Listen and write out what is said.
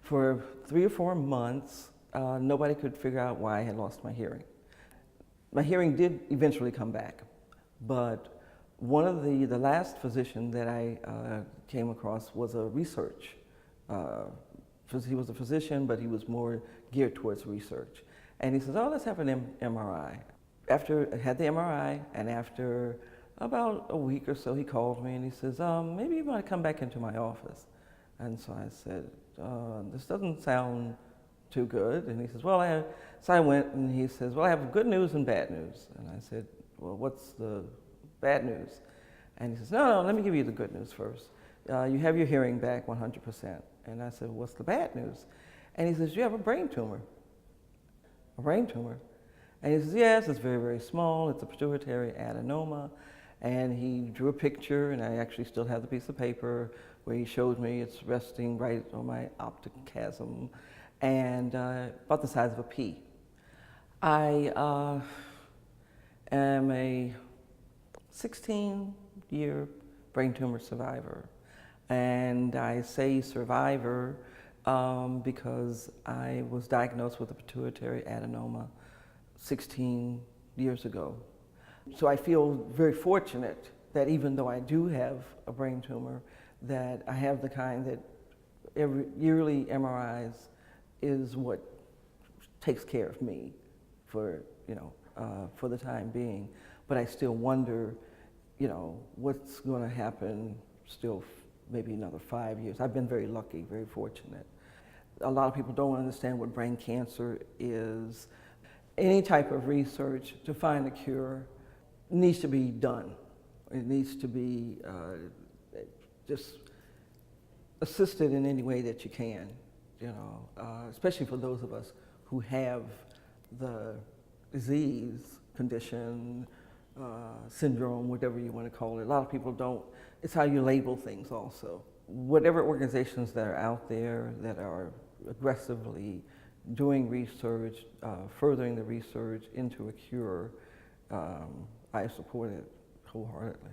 For 3 or 4 months, nobody could figure out why I had lost my hearing. My hearing did eventually come back, but one of the last physician that I came across was a research. He was a physician, but he was more geared towards research. And he says, oh, let's have an MRI. After I had the MRI, and after about a week or so, he called me and he says, maybe you want to come back into my office. And so I said, this doesn't sound too good. And he says, so I went and he says, well, I have good news and bad news. And I said, well, what's the bad news? And he says, no, let me give you the good news first. You have your hearing back 100%. And I said, what's the bad news? And he says, you have a brain tumor. A brain tumor. And he says, yes, it's very, very small. It's a pituitary adenoma. And he drew a picture, and I actually still have the piece of paper where he showed me it's resting right on my optic chiasm, and about the size of a pea. I am a 16-year brain tumor survivor. And I say survivor because I was diagnosed with a pituitary adenoma 16 years ago. So I feel very fortunate that even though I do have a brain tumor, that I have the kind that every yearly MRIs is what takes care of me for, for the time being. But I still wonder, what's going to happen still maybe another 5 years. I've been very lucky, very fortunate. A lot of people don't understand what brain cancer is. Any type of research to find a cure needs to be done. It needs to be just assisted in any way that you can, especially for those of us who have the disease, condition, syndrome, whatever you want to call it. A lot of people don't. It's how you label things also. Whatever organizations that are out there that are aggressively doing research, furthering the research into a cure, I support it wholeheartedly.